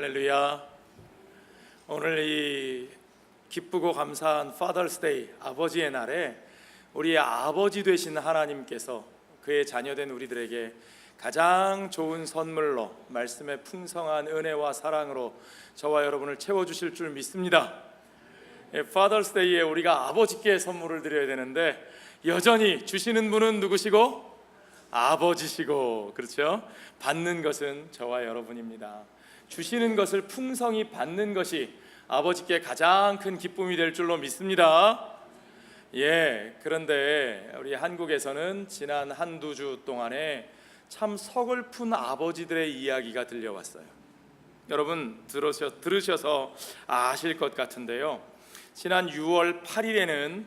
할렐루야. 오늘 이 기쁘고 감사한 Father's Day, 아버지의 날에 우리의 아버지 되신 하나님께서 그의 자녀된 우리들에게 가장 좋은 선물로 말씀의 풍성한 은혜와 사랑으로 저와 여러분을 채워주실 줄 믿습니다. Father's Day에 우리가 아버지께 선물을 드려야 되는데 여전히 주시는 분은 누구시고? 아버지시고, 그렇죠? 받는 것은 저와 여러분입니다. 주시는 것을 풍성히 받는 것이 아버지께 가장 큰 기쁨이 될 줄로 믿습니다. 그런데 우리 한국에서는 지난 한두 주 동안에 참 서글픈 아버지들의 이야기가 들려왔어요. 여러분 들으셔서 아실 것 같은데요, 지난 6월 8일에는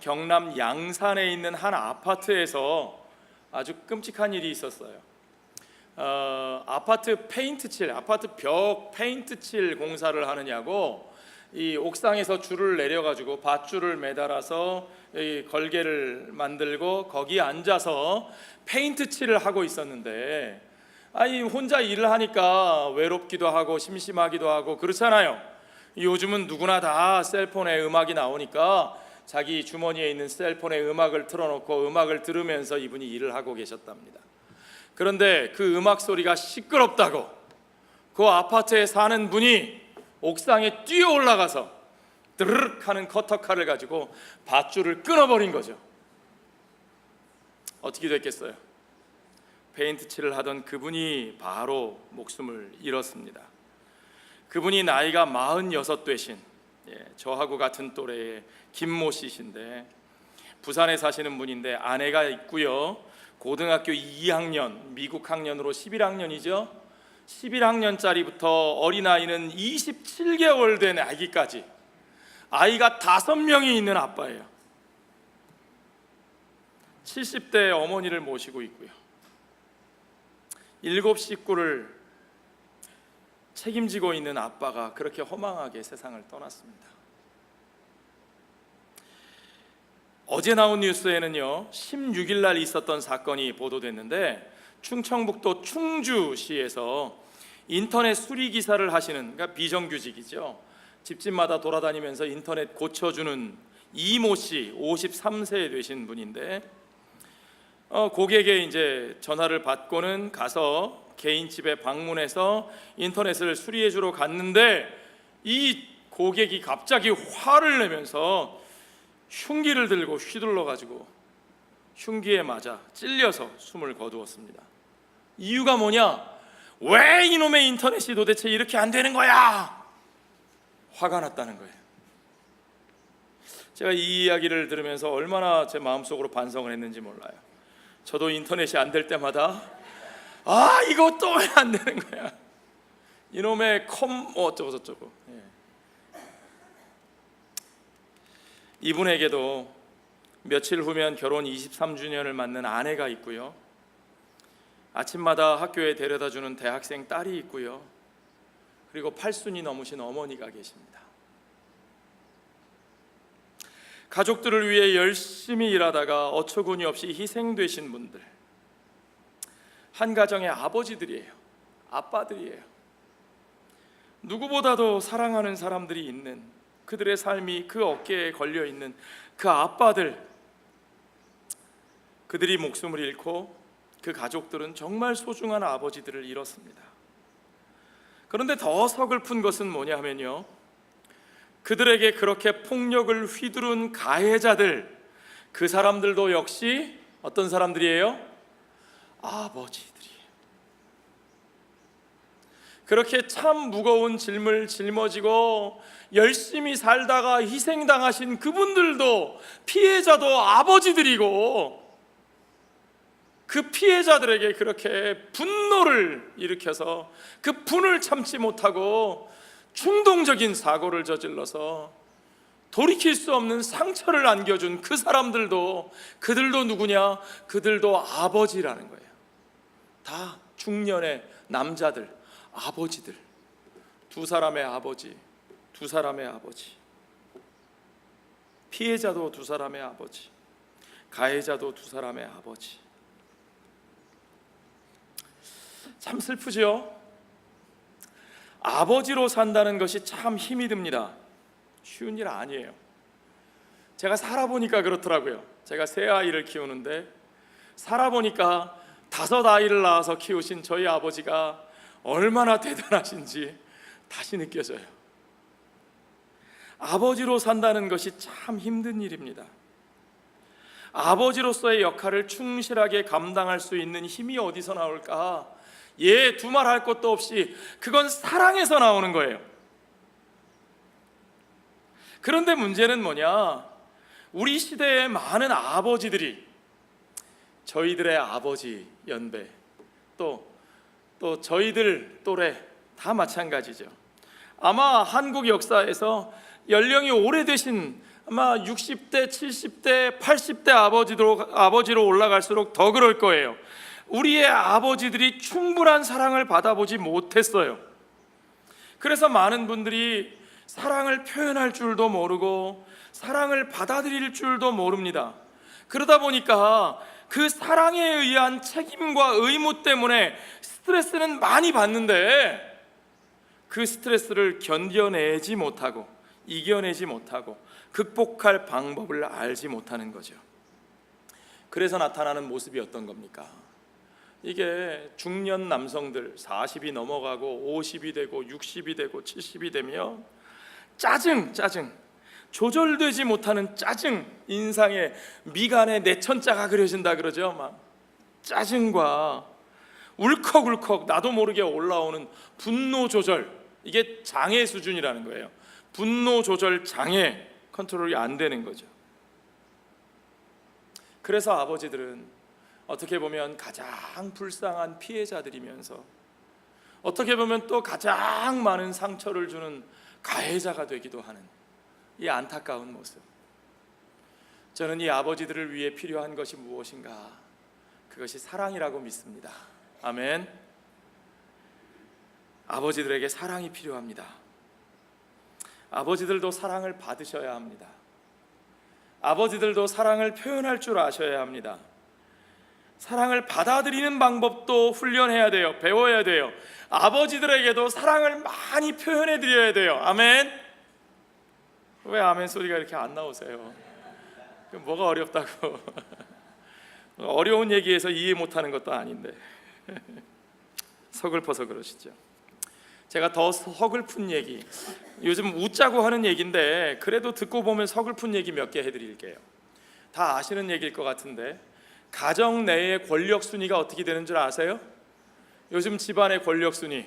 경남 양산에 있는 한 아파트에서 아주 끔찍한 일이 있었어요. 아파트 벽 페인트 칠 공사를 하느냐고 이 옥상에서 줄을 내려가지고 밧줄을 매달아서 이 걸개를 만들고 거기 앉아서 페인트 칠을 하고 있었는데, 혼자 일을 하니까 외롭기도 하고 심심하기도 하고 그렇잖아요. 요즘은 누구나 다 셀폰에 음악이 나오니까 자기 주머니에 있는 셀폰에 음악을 틀어놓고 음악을 들으면서 이분이 일을 하고 계셨답니다. 그런데 그 음악 소리가 시끄럽다고 그 아파트에 사는 분이 옥상에 뛰어 올라가서 드르륵 하는 커터칼을 가지고 밧줄을 끊어버린 거죠. 어떻게 됐겠어요? 페인트 칠을 하던 그분이 바로 목숨을 잃었습니다. 그분이 나이가 46 되신 저하고 같은 또래의 김모 씨신데 부산에 사시는 분인데 아내가 있고요. 고등학교 2학년, 미국 학년으로 11학년이죠. 11학년짜리부터 어린아이는 27개월 된 아기까지 아이가 5명이 있는 아빠예요. 70대 어머니를 모시고 있고요. 7 식구를 책임지고 있는 아빠가 그렇게 허망하게 세상을 떠났습니다. 어제 나온 뉴스에는요, 16일 날 있었던 사건이 보도됐는데 충청북도 충주시에서 인터넷 수리 기사를 하시는, 그러니까 비정규직이죠, 집집마다 돌아다니면서 인터넷 고쳐주는 이모 씨, 53세 되신 분인데 고객의 이제 전화를 받고는 가서 개인 집에 방문해서 인터넷을 수리해 주러 갔는데 이 고객이 갑자기 화를 내면서 흉기를 들고 휘둘러 가지고 흉기에 맞아 찔려서 숨을 거두었습니다. 이유가 뭐냐? 왜 이놈의 인터넷이 도대체 이렇게 안 되는 거야? 화가 났다는 거예요. 제가 이 이야기를 들으면서 얼마나 제 마음속으로 반성을 했는지 몰라요. 저도 인터넷이 안 될 때마다 이거 또 왜 안 되는 거야? 이놈의 어쩌고 저쩌고. 이분에게도 며칠 후면 결혼 23주년을 맞는 아내가 있고요. 아침마다 학교에 데려다주는 대학생 딸이 있고요. 그리고 8순이 넘으신 어머니가 계십니다. 가족들을 위해 열심히 일하다가 어처구니 없이 희생되신 분들, 한 가정의 아버지들이에요. 아빠들이에요. 누구보다도 사랑하는 사람들이 있는, 그들의 삶이 그 어깨에 걸려있는 그 아빠들, 그들이 목숨을 잃고 그 가족들은 정말 소중한 아버지들을 잃었습니다. 그런데 더 서글픈 것은 뭐냐 하면요, 그들에게 그렇게 폭력을 휘두른 가해자들, 그 사람들도 역시 어떤 사람들이에요? 아버지들이에요. 그렇게 참 무거운 짐을 짊어지고 열심히 살다가 희생당하신 그분들도, 피해자도 아버지들이고, 그 피해자들에게 그렇게 분노를 일으켜서 그 분을 참지 못하고 충동적인 사고를 저질러서 돌이킬 수 없는 상처를 안겨준 그 사람들도, 그들도 누구냐? 그들도 아버지라는 거예요. 다 중년의 남자들, 아버지들. 두 사람의 아버지, 두 사람의 아버지. 피해자도 두 사람의 아버지, 가해자도 두 사람의 아버지. 참 슬프죠? 아버지로 산다는 것이 참 힘이 듭니다. 쉬운 일 아니에요. 제가 살아보니까 그렇더라고요. 제가 세 아이를 키우는데 살아보니까 5아이를 낳아서 키우신 저희 아버지가 얼마나 대단하신지 다시 느껴져요. 아버지로 산다는 것이 참 힘든 일입니다. 아버지로서의 역할을 충실하게 감당할 수 있는 힘이 어디서 나올까? 두말할 것도 없이 그건 사랑에서 나오는 거예요. 그런데 문제는 뭐냐? 우리 시대의 많은 아버지들이 저희들의 아버지 연배 또 저희들 또래 다 마찬가지죠. 아마 한국 역사에서 연령이 오래되신 아마 60대, 70대, 80대 아버지로 올라갈수록 더 그럴 거예요. 우리의 아버지들이 충분한 사랑을 받아보지 못했어요. 그래서 많은 분들이 사랑을 표현할 줄도 모르고 사랑을 받아들일 줄도 모릅니다. 그러다 보니까 그 사랑에 의한 책임과 의무 때문에 스트레스는 많이 받는데 그 스트레스를 견뎌내지 못하고 이겨내지 못하고 극복할 방법을 알지 못하는 거죠. 그래서 나타나는 모습이 어떤 겁니까? 이게 중년 남성들 40이 넘어가고 50이 되고 60이 되고 70이 되면 짜증 조절되지 못하는 짜증, 인상에 미간에 내천자가 그려진다 그러죠. 막 짜증과 울컥울컥 나도 모르게 올라오는 분노 조절, 이게 장애 수준이라는 거예요. 분노 조절 장애, 컨트롤이 안 되는 거죠. 그래서 아버지들은 어떻게 보면 가장 불쌍한 피해자들이면서 어떻게 보면 또 가장 많은 상처를 주는 가해자가 되기도 하는 이 안타까운 모습. 저는 이 아버지들을 위해 필요한 것이 무엇인가? 그것이 사랑이라고 믿습니다. 아멘. 아버지들에게 사랑이 필요합니다. 아버지들도 사랑을 받으셔야 합니다. 아버지들도 사랑을 표현할 줄 아셔야 합니다. 사랑을 받아들이는 방법도 훈련해야 돼요. 배워야 돼요. 아버지들에게도 사랑을 많이 표현해 드려야 돼요. 아멘. 왜 아멘 소리가 이렇게 안 나오세요? 뭐가 어렵다고? 어려운 얘기에서 이해 못하는 것도 아닌데 서글퍼서 그러시죠. 제가 더 서글픈 얘기, 요즘 웃자고 하는 얘기인데 그래도 듣고 보면 서글픈 얘기 몇 개 해드릴게요. 다 아시는 얘기일 것 같은데, 가정 내의 권력 순위가 어떻게 되는 줄 아세요? 요즘 집안의 권력 순위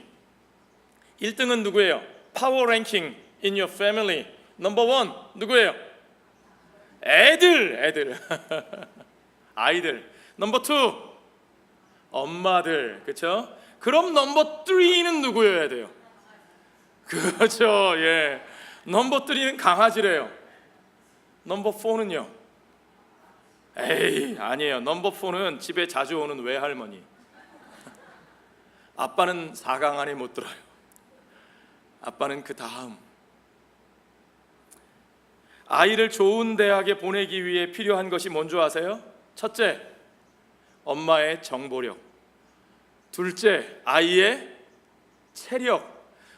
1등은 누구예요? 파워 랭킹 in your family 넘버 1 누구예요? 애들 아이들. 넘버 2 엄마들. 그렇죠? 그럼 넘버 3는 누구여야 돼요? 그렇죠. 예. 넘버 3는 강아지래요. 넘버 4는요? 에이, 아니에요. 넘버 4는 집에 자주 오는 외할머니. 아빠는 4강 안에 못 들어요. 아빠는 그 다음. 아이를 좋은 대학에 보내기 위해 필요한 것이 뭔지 아세요? 첫째, 엄마의 정보력. 둘째, 아이의 체력.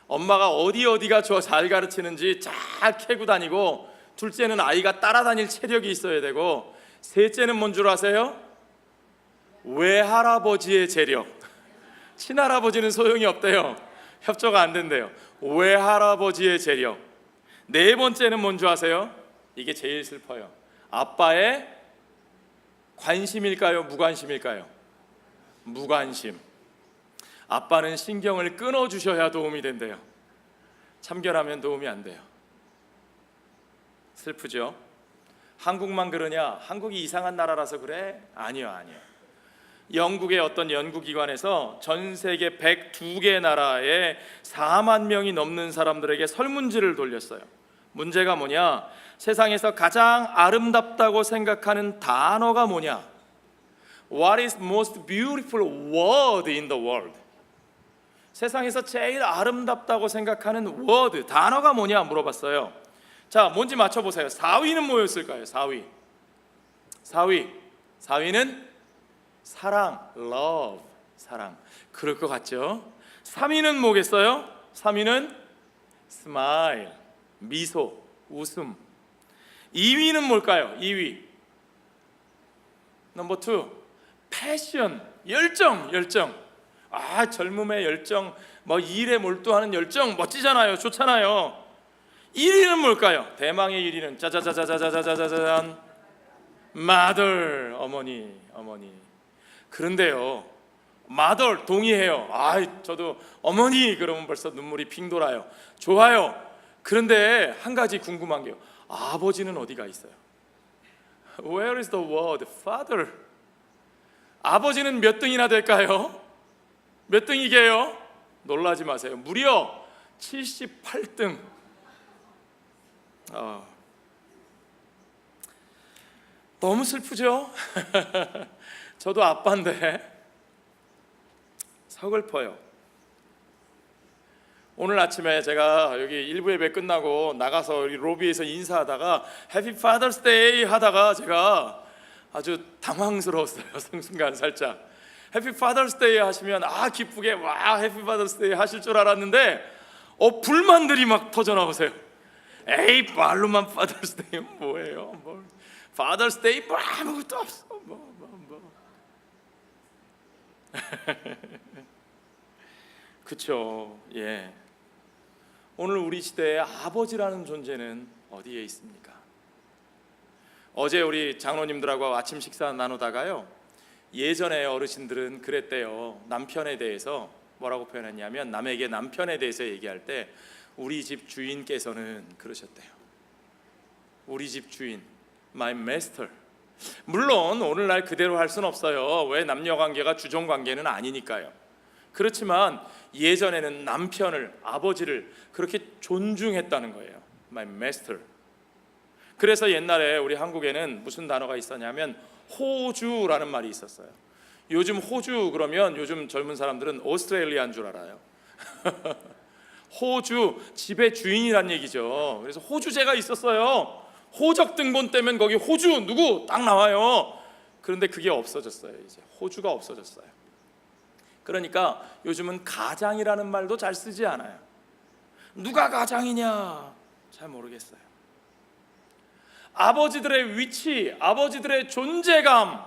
엄마가 어디가 잘 가르치는지 잘 캐고 다니고, 둘째는 아이가 따라다닐 체력이 있어야 되고, 셋째는 뭔 줄 아세요? 외할아버지의 재력. 친할아버지는 소용이 없대요. 협조가 안 된대요. 외할아버지의 재력. 네 번째는 뭔 줄 아세요? 이게 제일 슬퍼요. 아빠의 관심일까요? 무관심일까요? 무관심. 아빠는 신경을 끊어주셔야 도움이 된대요. 참견하면 도움이 안 돼요. 슬프죠? 한국만 그러냐? 한국이 이상한 나라라서 그래? 아니요. 영국의 어떤 연구기관에서 전 세계 102개 나라에 4만 명이 넘는 사람들에게 설문지를 돌렸어요. 문제가 뭐냐? 세상에서 가장 아름답다고 생각하는 단어가 뭐냐? What is most beautiful word in the world? 세상에서 제일 아름답다고 생각하는 word, 단어가 뭐냐 물어봤어요. 자, 뭔지 맞춰보세요. 4위는 뭐였을까요? 4위는 사랑, love, 사랑. 그럴 것 같죠? 3위는 뭐겠어요? 3위는 smile, 미소, 웃음. 2위는 뭘까요? 2위 넘버 2 패션, 열정. 젊음의 열정, 뭐 일에 몰두하는 열정 멋지잖아요. 좋잖아요. 1위는 뭘까요? 대망의 1위는 짜자자자자자자자잔 mother, 어머니. 그런데요, mother 동의해요. 저도 어머니 그러면 벌써 눈물이 핑 돌아요. 좋아요. 그런데 한 가지 궁금한 게요, 아버지는 어디가 있어요? Where is the word father? 아버지는 몇 등이나 될까요? 몇 등이게요? 놀라지 마세요. 무려 78등. 너무 슬프죠? 저도 아빠인데 서글퍼요. 오늘 아침에 제가 여기 일부 예배 끝나고 나가서 여기 로비에서 인사하다가 해피 파더스 데이 하다가 제가 아주 당황스러웠어요. 순간 살짝. 해피 파더스 데이 하시면 기쁘게 해피 파더스 데이 하실 줄 알았는데 불만들이 막 터져 나오세요. 에이, 말로만 파더스 데이 뭐예요? 파더스 데이 아무것도 없어. 그쵸. 예. 오늘 우리 시대에 아버지라는 존재는 어디에 있습니까? 어제 우리 장로님들하고 아침 식사 나누다가요, 예전에 어르신들은 그랬대요. 남편에 대해서 뭐라고 표현했냐면, 남에게 남편에 대해서 얘기할 때 우리 집 주인께서는 그러셨대요. 우리 집 주인, my master. 물론 오늘날 그대로 할 수는 없어요. 왜? 남녀관계가 주종관계는 아니니까요. 그렇지만 예전에는 남편을, 아버지를 그렇게 존중했다는 거예요. my master. 그래서 옛날에 우리 한국에는 무슨 단어가 있었냐면 호주라는 말이 있었어요. 요즘 호주 그러면 요즘 젊은 사람들은 오스트레일리아인 줄 알아요. 호주, 집의 주인이란 얘기죠. 그래서 호주제가 있었어요. 호적 등본 떼면 거기 호주 누구 딱 나와요. 그런데 그게 없어졌어요. 이제 호주가 없어졌어요. 그러니까 요즘은 가장이라는 말도 잘 쓰지 않아요. 누가 가장이냐 잘 모르겠어요. 아버지들의 위치, 아버지들의 존재감,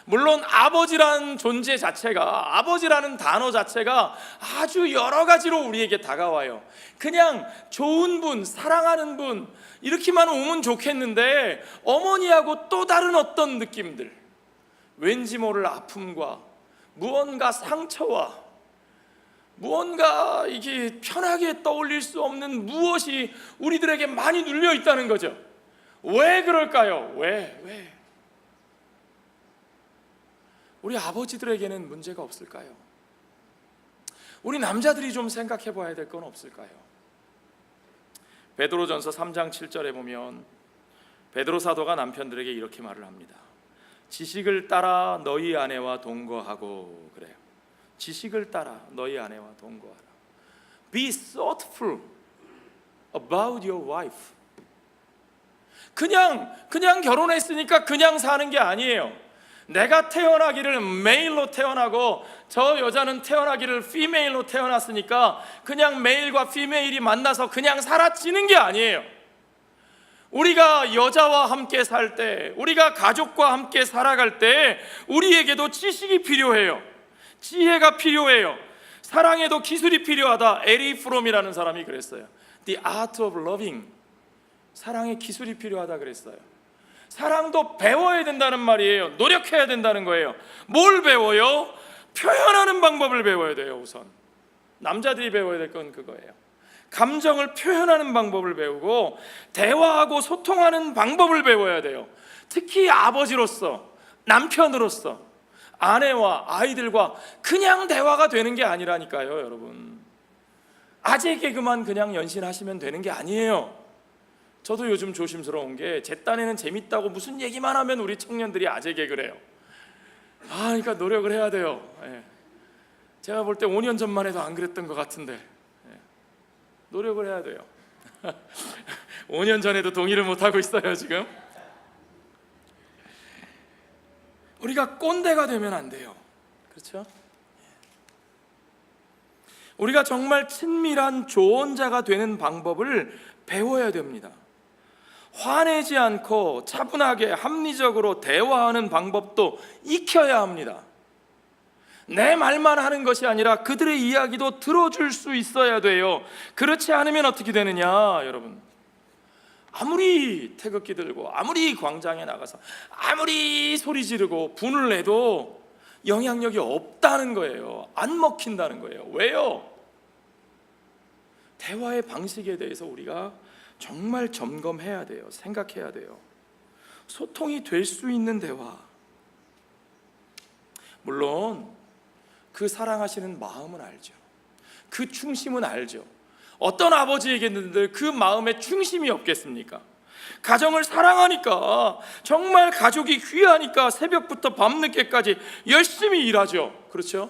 물론 아버지라는 존재 자체가, 아버지라는 단어 자체가 아주 여러 가지로 우리에게 다가와요. 그냥 좋은 분, 사랑하는 분 이렇게만 오면 좋겠는데, 어머니하고 또 다른 어떤 느낌들, 왠지 모를 아픔과 무언가 상처와 무언가 이게 편하게 떠올릴 수 없는 무엇이 우리들에게 많이 눌려 있다는 거죠. 왜 그럴까요? 왜? 우리 아버지들에게는 문제가 없을까요? 우리 남자들이 좀 생각해 봐야 될 건 없을까요? 베드로전서 3장 7절에 보면 베드로 사도가 남편들에게 이렇게 말을 합니다. 지식을 따라 너희 아내와 동거하고, 그래요. 지식을 따라 너희 아내와 동거하라. Be thoughtful about your wife. 그냥 결혼했으니까 그냥 사는 게 아니에요. 내가 태어나기를 메일로 태어나고 저 여자는 태어나기를 피메일로 태어났으니까 그냥 메일과 피메일이 만나서 그냥 사라지는 게 아니에요. 우리가 여자와 함께 살 때, 우리가 가족과 함께 살아갈 때 우리에게도 지식이 필요해요. 지혜가 필요해요. 사랑에도 기술이 필요하다. 에리 프롬이라는 사람이 그랬어요. The art of loving. 사랑에 기술이 필요하다 그랬어요. 사랑도 배워야 된다는 말이에요. 노력해야 된다는 거예요. 뭘 배워요? 표현하는 방법을 배워야 돼요. 우선 남자들이 배워야 될 건 그거예요. 감정을 표현하는 방법을 배우고 대화하고 소통하는 방법을 배워야 돼요. 특히 아버지로서, 남편으로서 아내와 아이들과 그냥 대화가 되는 게 아니라니까요. 여러분, 아재 개그만 그냥 연신하시면 되는 게 아니에요. 저도 요즘 조심스러운 게, 제 딴에는 재밌다고 무슨 얘기만 하면 우리 청년들이 아재 개그래요. 그러니까 노력을 해야 돼요. 제가 볼 때 5년 전만 해도 안 그랬던 것 같은데 노력을 해야 돼요. 5년 전에도 동의를 못하고 있어요 지금. 우리가 꼰대가 되면 안 돼요. 그렇죠? 우리가 정말 친밀한 조언자가 되는 방법을 배워야 됩니다. 화내지 않고 차분하게 합리적으로 대화하는 방법도 익혀야 합니다. 내 말만 하는 것이 아니라 그들의 이야기도 들어줄 수 있어야 돼요. 그렇지 않으면 어떻게 되느냐, 여러분? 아무리 태극기 들고 아무리 광장에 나가서 아무리 소리 지르고 분을 내도 영향력이 없다는 거예요. 안 먹힌다는 거예요. 왜요? 대화의 방식에 대해서 우리가 정말 점검해야 돼요. 생각해야 돼요. 소통이 될 수 있는 대화. 물론 그 사랑하시는 마음은 알죠. 그 충심은 알죠. 어떤 아버지에게는 그 마음에 충심이 없겠습니까? 가정을 사랑하니까, 정말 가족이 귀하니까 새벽부터 밤늦게까지 열심히 일하죠. 그렇죠?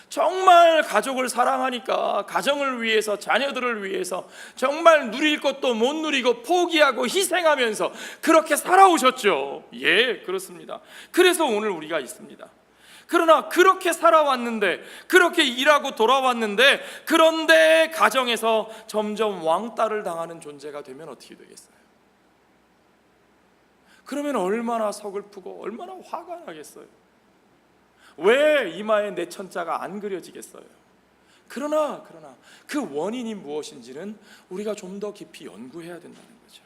정말 가족을 사랑하니까 가정을 위해서, 자녀들을 위해서 정말 누릴 것도 못 누리고 포기하고 희생하면서 그렇게 살아오셨죠. 예, 그렇습니다. 그래서 오늘 우리가 있습니다. 그러나 그렇게 살아왔는데, 그렇게 일하고 돌아왔는데, 그런데 가정에서 점점 왕따를 당하는 존재가 되면 어떻게 되겠어요? 그러면 얼마나 서글프고 얼마나 화가 나겠어요? 왜 이마에 내 천자가 안 그려지겠어요? 그러나 그 원인이 무엇인지는 우리가 좀 더 깊이 연구해야 된다는 거죠.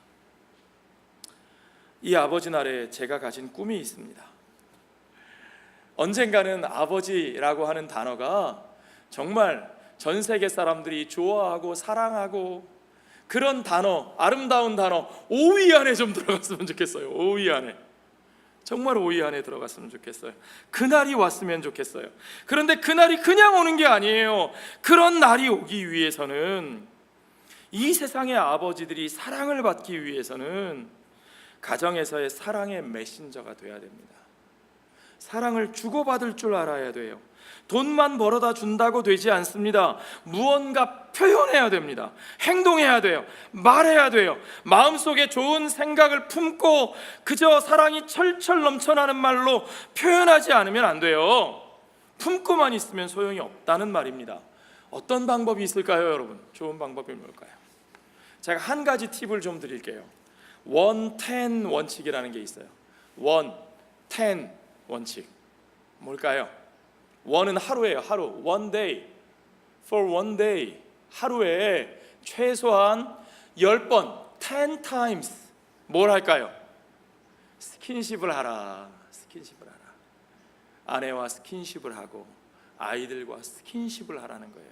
이 아버지 날에 제가 가진 꿈이 있습니다. 언젠가는 아버지라고 하는 단어가 정말 전 세계 사람들이 좋아하고 사랑하고 그런 단어, 아름다운 단어 5위 안에 좀 들어갔으면 좋겠어요. 5위 안에, 정말 5위 안에 들어갔으면 좋겠어요. 그날이 왔으면 좋겠어요. 그런데 그날이 그냥 오는 게 아니에요. 그런 날이 오기 위해서는, 이 세상의 아버지들이 사랑을 받기 위해서는 가정에서의 사랑의 메신저가 돼야 됩니다. 사랑을 주고받을 줄 알아야 돼요. 돈만 벌어다 준다고 되지 않습니다. 무언가 표현해야 됩니다. 행동해야 돼요. 말해야 돼요. 마음속에 좋은 생각을 품고 그저 사랑이 철철 넘쳐나는 말로 표현하지 않으면 안 돼요. 품고만 있으면 소용이 없다는 말입니다. 어떤 방법이 있을까요, 여러분? 좋은 방법이 뭘까요? 제가 한 가지 팁을 좀 드릴게요. 1-10 원칙이라는 게 있어요. 1-10 원칙. 뭘까요? 1은 하루예요. 하루. One day. For one day. 하루에 최소한 10번, 10 times 뭘 할까요? 스킨십을 하라. 스킨십을 하라. 아내와 스킨십을 하고 아이들과 스킨십을 하라는 거예요.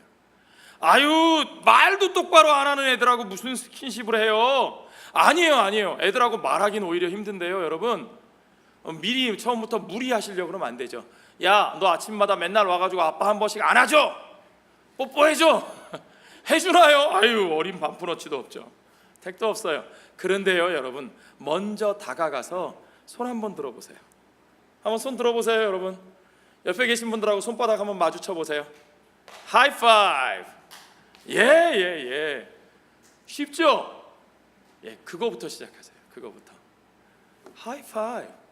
아유, 말도 똑바로 안 하는 애들하고 무슨 스킨십을 해요? 아니에요. 애들하고 말하긴 오히려 힘든데요, 여러분. 미리 처음부터 무리하시려고 그러면 안 되죠. 야, 너 아침마다 맨날 와가지고 아빠 한 번씩 안아줘, 뽀뽀해줘. 해주나요? 아유, 어린 반푼어치도 없죠. 택도 없어요. 그런데요, 여러분, 먼저 다가가서 손 한번 들어보세요. 한번 손 들어보세요, 여러분. 옆에 계신 분들하고 손바닥 한번 마주쳐 보세요. 하이파이브. 예. 쉽죠? 예, 그거부터 시작하세요. 그거부터. 하이파이브.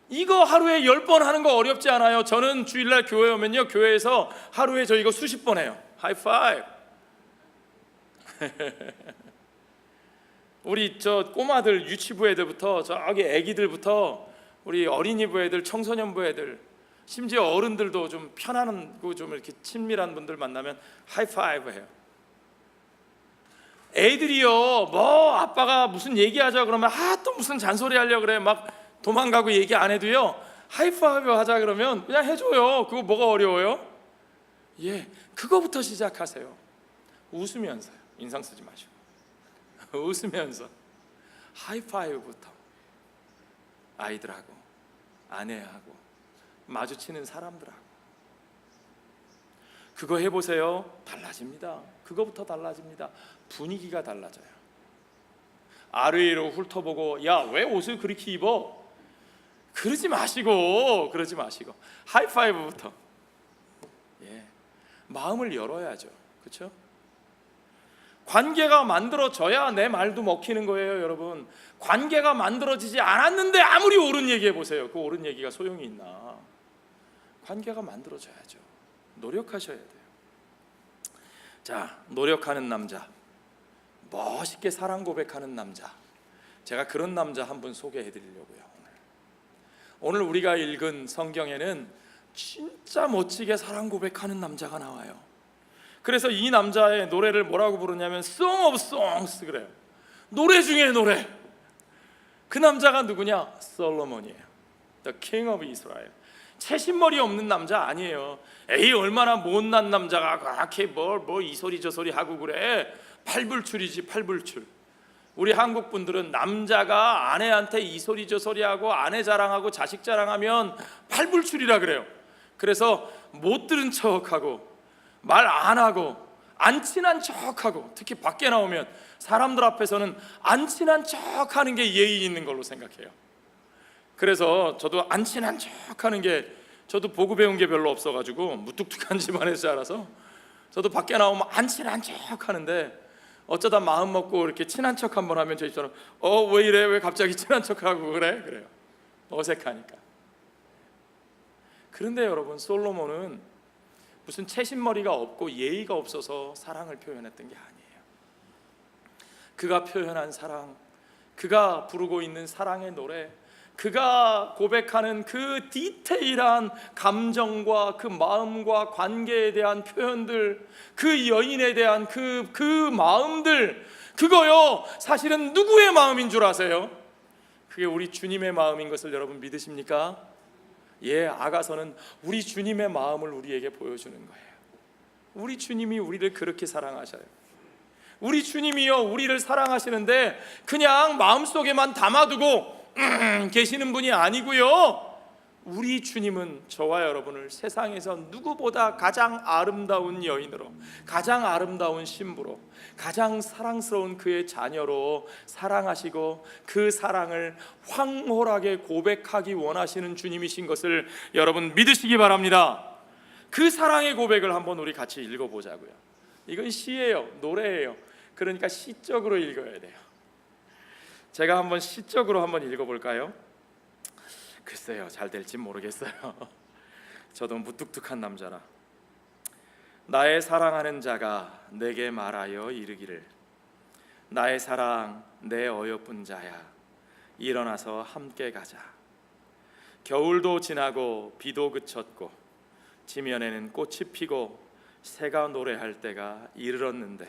이거 하루에 10번 하는 거 어렵지 않아요. 저는 주일날 교회 오면요, 교회에서 하루에 저 이거 수십 번 해요. 하이파이브. 우리 저 꼬마들, 유치부 애들부터 저기 애기들부터 우리 어린이부 애들, 청소년부 애들, 심지어 어른들도 좀 편안하고 좀 이렇게 친밀한 분들 만나면 하이파이브 해요. 애들이요, 뭐 아빠가 무슨 얘기하자 그러면 또 무슨 잔소리 하려고 그래. 막 도망가고 얘기 안 해도요, 하이파이브 하자 그러면 그냥 해줘요. 그거 뭐가 어려워요? 예, 그거부터 시작하세요. 웃으면서요. 인상 쓰지 마시고 웃으면서 하이파이브부터 아이들하고 아내하고 마주치는 사람들하고 그거 해보세요. 달라집니다. 그거부터 달라집니다. 분위기가 달라져요. 아래로 훑어보고 야, 왜 옷을 그렇게 입어? 그러지 마시고 하이파이브부터. 예, 마음을 열어야죠. 그렇죠? 관계가 만들어져야 내 말도 먹히는 거예요, 여러분. 관계가 만들어지지 않았는데 아무리 옳은 얘기 해보세요. 그 옳은 얘기가 소용이 있나? 관계가 만들어져야죠. 노력하셔야 돼요. 자, 노력하는 남자, 멋있게 사랑 고백하는 남자, 제가 그런 남자 한 분 소개해 드리려고요. 오늘 우리가 읽은 성경에는 진짜 멋지게 사랑 고백하는 남자가 나와요. 그래서 이 남자의 노래를 뭐라고 부르냐면 Song of Songs 그래요. 노래 중에 노래. 그 남자가 누구냐? 솔로몬이에요. The King of Israel. 채신머리 없는 남자 아니에요. 에이, 얼마나 못난 남자가 그렇게 뭘 이 소리 저 소리 하고 그래. 팔불출이지, 팔불출. 우리 한국 분들은 남자가 아내한테 이 소리 저 소리 하고 아내 자랑하고 자식 자랑하면 팔불출이라 그래요. 그래서 못 들은 척하고 말 안 하고 안 친한 척하고, 특히 밖에 나오면 사람들 앞에서는 안 친한 척하는 게 예의 있는 걸로 생각해요. 그래서 저도 안 친한 척하는 게, 저도 보고 배운 게 별로 없어가지고 무뚝뚝한 집안에서 자라서 저도 밖에 나오면 안 친한 척하는데, 어쩌다 마음 먹고 이렇게 친한 척 한번 하면 저 입처럼 왜 이래? 왜 갑자기 친한 척하고 그래? 그래요. 어색하니까. 그런데 여러분, 솔로몬은 무슨 채신머리가 없고 예의가 없어서 사랑을 표현했던 게 아니에요. 그가 표현한 사랑, 그가 부르고 있는 사랑의 노래, 그가 고백하는 그 디테일한 감정과 그 마음과 관계에 대한 표현들, 그 여인에 대한 그 마음들, 그거요 사실은 누구의 마음인 줄 아세요? 그게 우리 주님의 마음인 것을 여러분 믿으십니까? 예, 아가서는 우리 주님의 마음을 우리에게 보여주는 거예요. 우리 주님이 우리를 그렇게 사랑하셔요. 우리 주님이요 우리를 사랑하시는데 그냥 마음속에만 담아두고 계시는 분이 아니고요, 우리 주님은 저와 여러분을 세상에서 누구보다 가장 아름다운 여인으로, 가장 아름다운 신부로, 가장 사랑스러운 그의 자녀로 사랑하시고 그 사랑을 황홀하게 고백하기 원하시는 주님이신 것을 여러분 믿으시기 바랍니다. 그 사랑의 고백을 한번 우리 같이 읽어보자고요. 이건 시예요, 노래예요. 그러니까 시적으로 읽어야 돼요. 제가 한번 시적으로 한번 읽어볼까요? 글쎄요, 잘 될지 모르겠어요. 저도 무뚝뚝한 남자라. 나의 사랑하는 자가 내게 말하여 이르기를, 나의 사랑 내 어여쁜 자야, 일어나서 함께 가자. 겨울도 지나고 비도 그쳤고 지면에는 꽃이 피고 새가 노래할 때가 이르렀는데,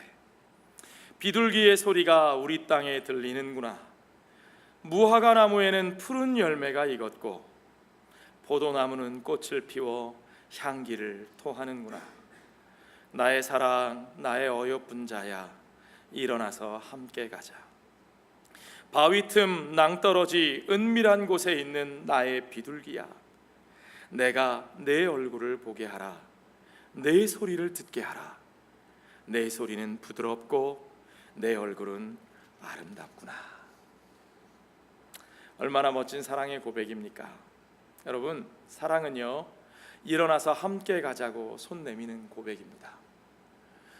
비둘기의 소리가 우리 땅에 들리는구나. 무화과 나무에는 푸른 열매가 익었고 포도나무는 꽃을 피워 향기를 토하는구나. 나의 사랑 나의 어여쁜 자야, 일어나서 함께 가자. 바위 틈 낭떠러지 은밀한 곳에 있는 나의 비둘기야, 내가 내 얼굴을 보게 하라. 내 소리를 듣게 하라. 내 소리는 부드럽고 내 얼굴은 아름답구나. 얼마나 멋진 사랑의 고백입니까? 여러분, 사랑은요 일어나서 함께 가자고 손 내미는 고백입니다.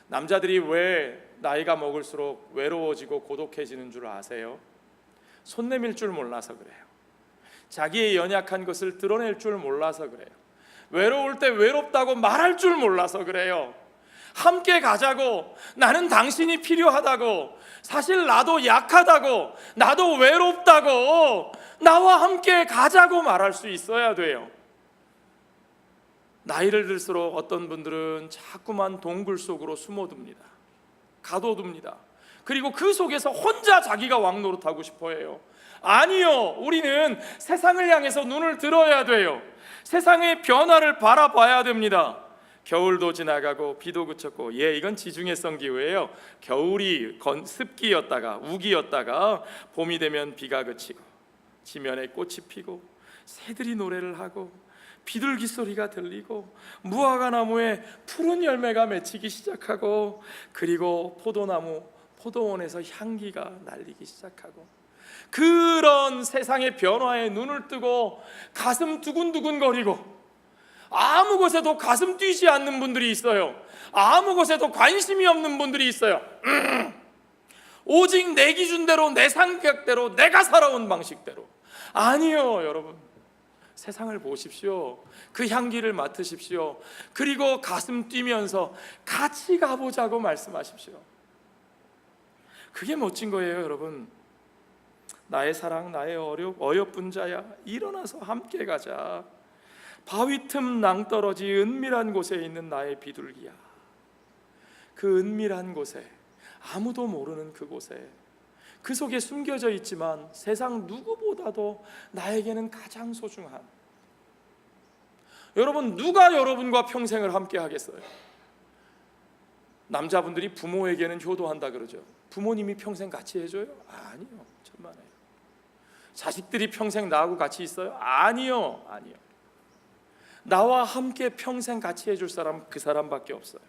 남자들이 왜 나이가 먹을수록 외로워지고 고독해지는 줄 아세요? 손 내밀 줄 몰라서 그래요. 자기의 연약한 것을 드러낼 줄 몰라서 그래요. 외로울 때 외롭다고 말할 줄 몰라서 그래요. 함께 가자고, 나는 당신이 필요하다고, 사실 나도 약하다고, 나도 외롭다고, 나와 함께 가자고 말할 수 있어야 돼요. 나이를 들수록 어떤 분들은 자꾸만 동굴 속으로 숨어둡니다. 가둬둡니다. 그리고 그 속에서 혼자 자기가 왕노릇하고 싶어 해요. 아니요, 우리는 세상을 향해서 눈을 들어야 돼요. 세상의 변화를 바라봐야 됩니다. 겨울도 지나가고 비도 그쳤고, 이건 지중해성 기후예요. 겨울이 습기였다가 우기였다가 봄이 되면 비가 그치고 지면에 꽃이 피고 새들이 노래를 하고 비둘기 소리가 들리고 무화과 나무에 푸른 열매가 맺히기 시작하고, 그리고 포도원에서 향기가 날리기 시작하고, 그런 세상의 변화에 눈을 뜨고 가슴 두근두근거리고, 아무 곳에도 가슴 뛰지 않는 분들이 있어요. 아무 곳에도 관심이 없는 분들이 있어요. 오직 내 기준대로, 내 생각대로, 내가 살아온 방식대로. 아니요, 여러분. 세상을 보십시오. 그 향기를 맡으십시오. 그리고 가슴 뛰면서 같이 가보자고 말씀하십시오. 그게 멋진 거예요, 여러분. 나의 사랑, 나의 어여쁜 자야, 일어나서 함께 가자. 바위 틈 낭떠러지 은밀한 곳에 있는 나의 비둘기야. 그 은밀한 곳에, 아무도 모르는 그곳에, 그 속에 숨겨져 있지만 세상 누구보다도 나에게는 가장 소중한, 여러분, 누가 여러분과 평생을 함께 하겠어요? 남자분들이 부모에게는 효도한다 그러죠. 부모님이 평생 같이 해줘요? 아니요, 천만에요. 자식들이 평생 나하고 같이 있어요? 아니요. 나와 함께 평생 같이 해줄 사람, 그 사람밖에 없어요.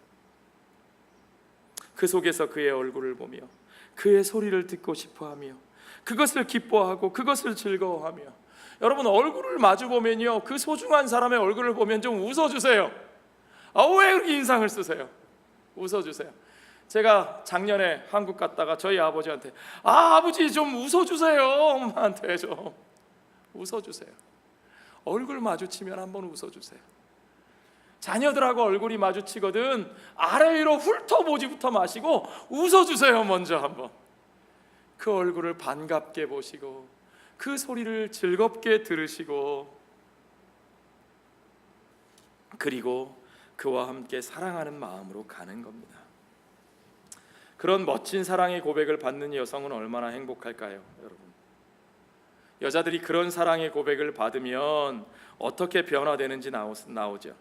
그 속에서 그의 얼굴을 보며 그의 소리를 듣고 싶어하며 그것을 기뻐하고 그것을 즐거워하며, 여러분, 얼굴을 마주 보면요, 그 소중한 사람의 얼굴을 보면 좀 웃어주세요. 왜 그렇게 인상을 쓰세요? 웃어주세요. 제가 작년에 한국 갔다가 저희 아버지한테 아버지 좀 웃어주세요. 엄마한테 좀 웃어주세요. 얼굴 마주치면 한번 웃어주세요. 자녀들하고 얼굴이 마주치거든 아래 위로 훑어보지부터 마시고 웃어주세요. 먼저 한번 그 얼굴을 반갑게 보시고 그 소리를 즐겁게 들으시고, 그리고 그와 함께 사랑하는 마음으로 가는 겁니다. 그런 멋진 사랑의 고백을 받는 여성은 얼마나 행복할까요, 여러분? 여자들이 그런 사랑의 고백을 받으면 어떻게 변화되는지 나오죠.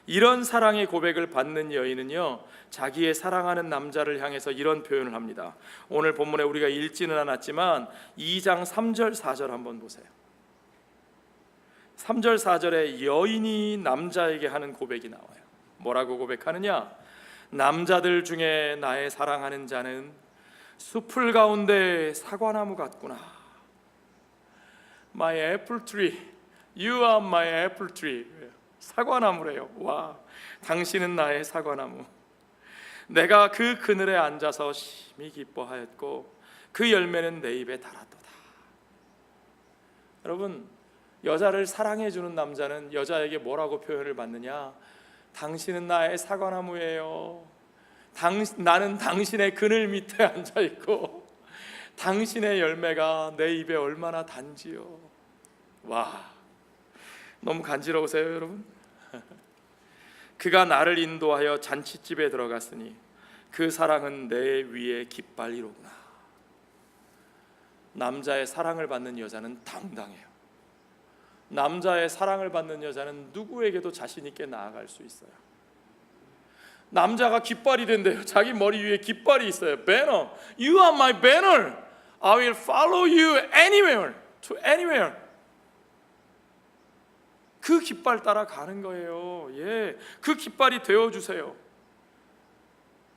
이런 사랑의 고백을 받는 여인은요, 자기의 사랑하는 남자를 향해서 이런 표현을 합니다. 오늘 본문에 우리가 읽지는 않았지만 2장 3절 4절 한번 보세요. 3절 4절에 여인이 남자에게 하는 고백이 나와요. 뭐라고 고백하느냐? 남자들 중에 나의 사랑하는 자는 숲을 가운데 사과나무 같구나. My apple tree, you are my apple tree. 사과나무래요. 와, 당신은 나의 사과나무. 내가 그 그늘에 앉아서 심히 기뻐하였고 그 열매는 내 입에 달았도다. 여러분, 여자를 사랑해주는 남자는 여자에게 뭐라고 표현을 받느냐? 당신은 나의 사과나무예요. 나는 당신의 그늘 밑에 앉아있고 당신의 열매가 내 입에 얼마나 단지요. 와, 너무 간지러우세요, 여러분? 그가 나를 인도하여 잔치집에 들어갔으니 그 사랑은 내 위에 깃발이로구나. 남자의 사랑을 받는 여자는 당당해요. 남자의 사랑을 받는 여자는 누구에게도 자신 있게 나아갈 수 있어요. 남자가 깃발이 된대요. 자기 머리 위에 깃발이 있어요. banner. You are my banner. I will follow you anywhere, to anywhere. 그 깃발 따라 가는 거예요. 예, 그 깃발이 되어주세요.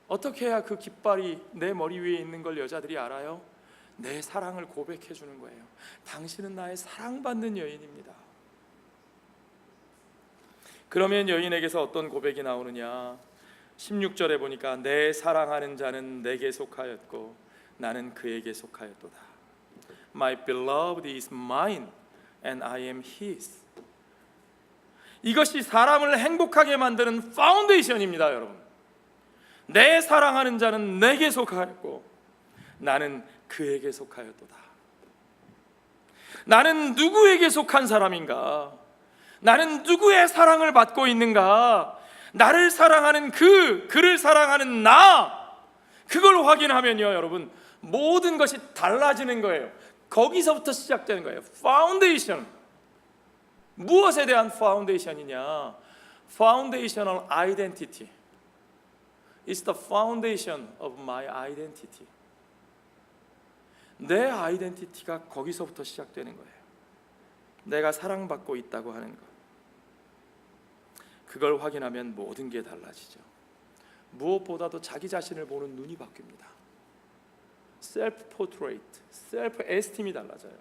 어떻게 해야 그 깃발이 내 머리 위에 있는 걸 여자들이 알아요? 내 사랑을 고백해 주는 거예요. 당신은 나의 사랑받는 여인입니다. 그러면 여인에게서 어떤 고백이 나오느냐? 16절에 보니까 내 사랑하는 자는 내게 속하였고 나는 그에게 속하였도다. My beloved is mine and I am his. 이것이 사람을 행복하게 만드는 파운데이션입니다, 여러분. 내 사랑하는 자는 내게 속하였고 나는 그에게 속하였도다. 나는 누구에게 속한 사람인가? 나는 누구의 사랑을 받고 있는가? 나를 사랑하는 그를 사랑하는 나, 그걸 확인하면요, 여러분, 모든 것이 달라지는 거예요. 거기서부터 시작되는 거예요. 파운데이션. 무엇에 대한 파운데이션이냐? Foundational identity. It's the foundation of my identity. 내 아이덴티티가 거기서부터 시작되는 거예요. 내가 사랑받고 있다고 하는 것. 그걸 확인하면 모든 게 달라지죠. 무엇보다도 자기 자신을 보는 눈이 바뀝니다. 셀프 포트레이트, 셀프 에스팀이 달라져요.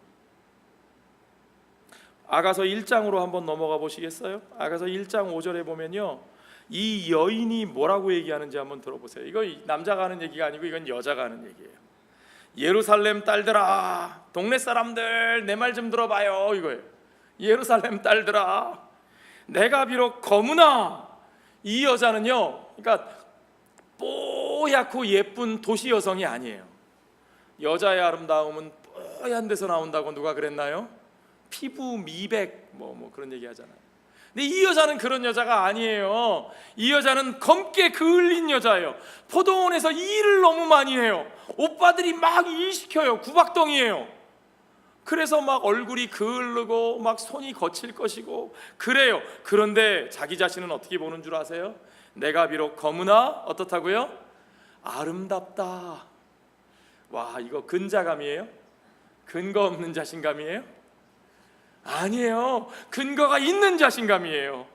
아가서 1장으로 한번 넘어가 보시겠어요? 아가서 1장 5절에 보면요, 이 여인이 뭐라고 얘기하는지 한번 들어보세요. 이거 남자가 하는 얘기가 아니고 이건 여자가 하는 얘기예요. 예루살렘 딸들아, 동네 사람들 내 말 좀 들어봐요, 이거예요. 예루살렘 딸들아, 내가 비록 거무나, 이 여자는요, 그러니까 뽀얗고 예쁜 도시 여성이 아니에요. 여자의 아름다움은 뽀얀 데서 나온다고 누가 그랬나요? 피부 미백 뭐 그런 얘기 하잖아요. 근데 이 여자는 그런 여자가 아니에요. 이 여자는 검게 그을린 여자예요. 포도원에서 일을 너무 많이 해요. 오빠들이 막 일 시켜요. 구박덩이에요. 그래서 막 얼굴이 그을르고 막 손이 거칠 것이고 그래요. 그런데 자기 자신은 어떻게 보는 줄 아세요? 내가 비록 거무나 어떻다고요? 아름답다. 와, 이거 근자감이에요? 근거 없는 자신감이에요? 아니에요. 근거가 있는 자신감이에요.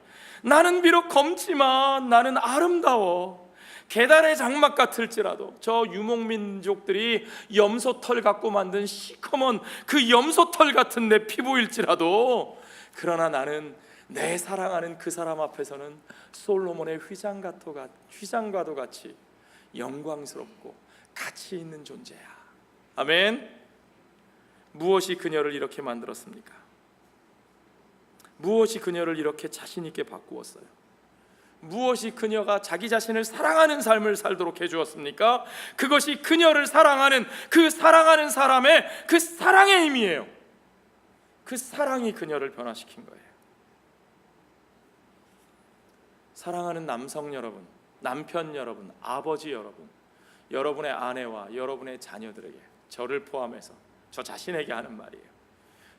나는 비록 검지만 나는 아름다워. 계단의 장막 같을지라도, 저 유목민족들이 염소털 갖고 만든 시커먼 그 염소털 같은 내 피부일지라도, 그러나 나는 내 사랑하는 그 사람 앞에서는 솔로몬의 휘장과도 같이 영광스럽고 가치 있는 존재야. 아멘. 무엇이 그녀를 이렇게 만들었습니까? 무엇이 그녀를 이렇게 자신 있게 바꾸었어요? 무엇이 그녀가 자기 자신을 사랑하는 삶을 살도록 해주었습니까? 그것이 그녀를 사랑하는 그 사랑하는 사람의 그 사랑의 힘이에요. 그 사랑이 그녀를 변화시킨 거예요. 사랑하는 남성 여러분, 남편 여러분, 아버지 여러분, 여러분의 아내와 여러분의 자녀들에게, 저를 포함해서 저 자신에게 하는 말이에요.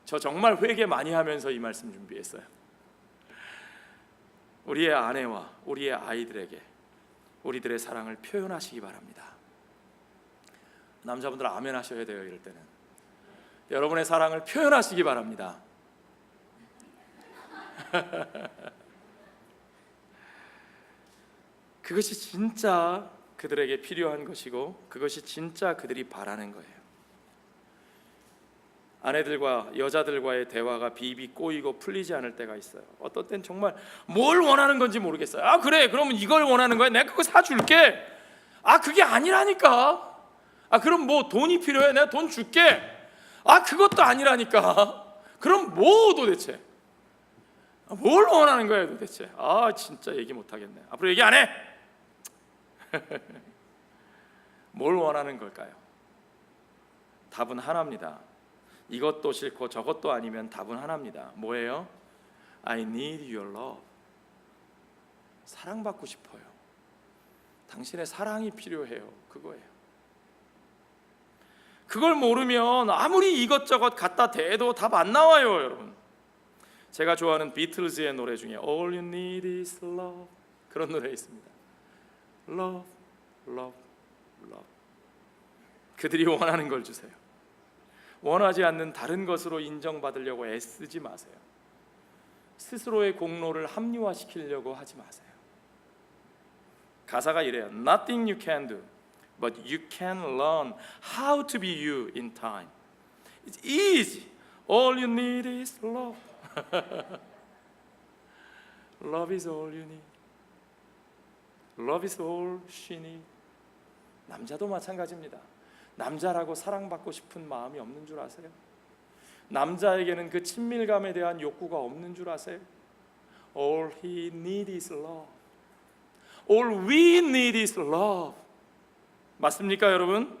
저 정말 회개 많이 하면서 이 말씀 준비했어요. 우리의 아내와 우리의 아이들에게 우리들의 사랑을 표현하시기 바랍니다. 남자분들 아멘 하셔야 돼요. 이럴 때는 여러분의 사랑을 표현하시기 바랍니다. 그것이 진짜 그들에게 필요한 것이고, 그것이 진짜 그들이 바라는 거예요. 아내들과 여자들과의 대화가 비비 꼬이고 풀리지 않을 때가 있어요. 어떤 땐 정말 뭘 원하는 건지 모르겠어요. 아 그래, 그러면 이걸 원하는 거야? 내가 그거 사줄게. 아 그게 아니라니까. 아 그럼 뭐 돈이 필요해? 내가 돈 줄게. 아 그것도 아니라니까. 그럼 뭐 도대체? 뭘 원하는 거야 도대체? 아 진짜 얘기 못하겠네. 앞으로 얘기 안 해. 뭘 원하는 걸까요? 답은 하나입니다. 이것도 싫고 저것도 아니면 답은 하나입니다. 뭐예요? I need your love. 사랑받고 싶어요. 당신의 사랑이 필요해요. 그거예요. 그걸 모르면 아무리 이것저것 갖다 대도 답 안 나와요, 여러분. 제가 좋아하는 비틀즈의 노래 중에 All you need is love, 그런 노래 있습니다. Love, love, love. 그들이 원하는 걸 주세요. 원하지 않는 다른 것으로 인정받으려고 애쓰지 마세요. 스스로의 공로를 합리화시키려고 하지 마세요. 가사가 이래요. Nothing you can do, but you can learn how to be you in time. It's easy. All you need is love. Love is all you need. Love is all she needs. 남자도 마찬가지입니다. 남자라고 사랑받고 싶은 마음이 없는 줄 아세요? 남자에게는 그 친밀감에 대한 욕구가 없는 줄 아세요? All he needs is love. All we need is love. 맞습니까, 여러분?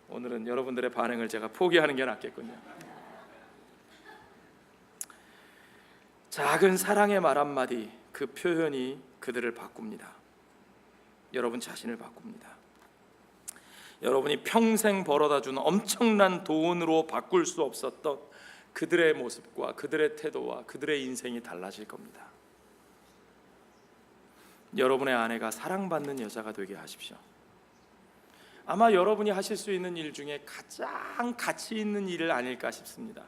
오늘은 여러분들의 반응을 제가 포기하는 게 낫겠군요. 작은 사랑의 말 한마디, 그 표현이 그들을 바꿉니다. 여러분 자신을 바꿉니다. 여러분이 평생 벌어다준 엄청난 돈으로 바꿀 수 없었던 그들의 모습과 그들의 태도와 그들의 인생이 달라질 겁니다. 여러분의 아내가 사랑받는 여자가 되게 하십시오. 아마 여러분이 하실 수 있는 일 중에 가장 가치 있는 일 아닐까 싶습니다.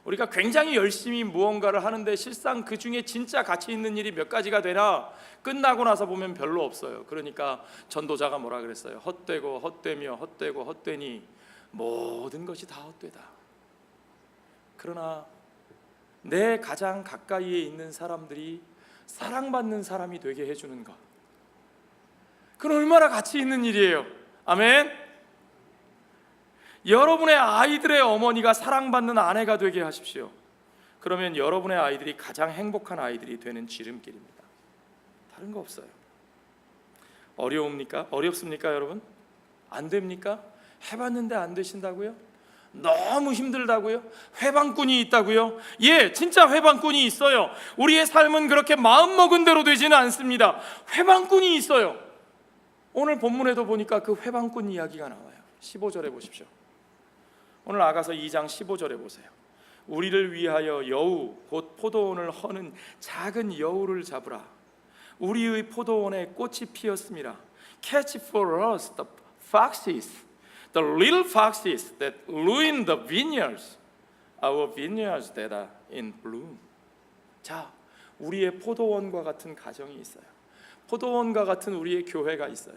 우리가 굉장히 열심히 무언가를 하는데 실상 그 중에 진짜 가치 있는 일이 몇 가지가 되나 끝나고 나서 보면 별로 없어요. 그러니까 전도자가 뭐라 그랬어요? 헛되고 헛되며 헛되고 헛되니 모든 것이 다 헛되다. 그러나 내 가장 가까이에 있는 사람들이 사랑받는 사람이 되게 해주는 것, 그건 얼마나 가치 있는 일이에요. 아멘. 여러분의 아이들의 어머니가 사랑받는 아내가 되게 하십시오. 그러면 여러분의 아이들이 가장 행복한 아이들이 되는 지름길입니다. 다른 거 없어요. 어려웁니까? 어렵습니까, 여러분? 안 됩니까? 해봤는데 안 되신다고요? 너무 힘들다고요? 회방꾼이 있다고요? 예, 진짜 회방꾼이 있어요. 우리의 삶은 그렇게 마음먹은 대로 되지는 않습니다. 회방꾼이 있어요. 오늘 본문에도 보니까 그 회방꾼 이야기가 나와요. 15절에 보십시오. 오늘 아가서 2장 15절에 보세요. 우리를 위하여 여우 곧 포도원을 허는 작은 여우를 잡으라. 우리의 포도원에 꽃이 피었습니다. Catch for us the foxes, the little foxes that ruin the vineyards, our vineyards that are in bloom. 자, 우리의 포도원과 같은 가정이 있어요. 포도원과 같은 우리의 교회가 있어요.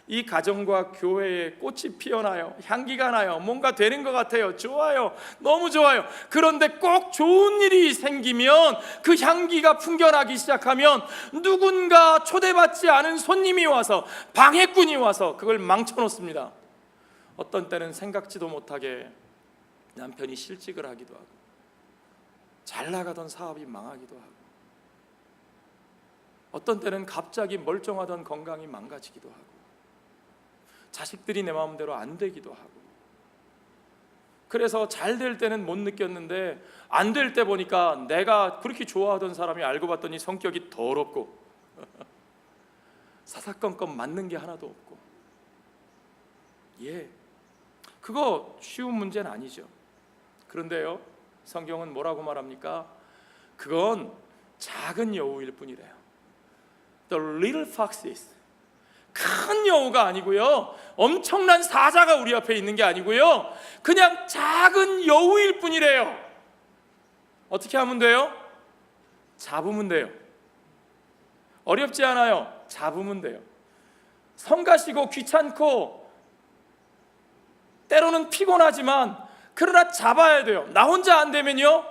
이 가정과 교회에 꽃이 피어나요. 향기가 나요. 뭔가 되는 것 같아요. 좋아요. 너무 좋아요. 그런데 꼭 좋은 일이 생기면, 그 향기가 풍겨나기 시작하면 누군가 초대받지 않은 손님이 와서, 방해꾼이 와서 그걸 망쳐놓습니다. 어떤 때는 생각지도 못하게 남편이 실직을 하기도 하고, 잘 나가던 사업이 망하기도 하고, 어떤 때는 갑자기 멀쩡하던 건강이 망가지기도 하고, 자식들이 내 마음대로 안 되기도 하고. 그래서 잘 될 때는 못 느꼈는데 안 될 때 보니까 내가 그렇게 좋아하던 사람이 알고 봤더니 성격이 더럽고 사사건건 맞는 게 하나도 없고. 예, 그거 쉬운 문제는 아니죠. 그런데요, 성경은 뭐라고 말합니까? 그건 작은 여우일 뿐이래요. The little foxes. 큰 여우가 아니고요, 엄청난 사자가 우리 앞에 있는 게 아니고요, 그냥 작은 여우일 뿐이래요. 어떻게 하면 돼요? 잡으면 돼요. 어렵지 않아요. 잡으면 돼요. 성가시고 귀찮고 때로는 피곤하지만 그러나 잡아야 돼요. 나 혼자 안 되면요,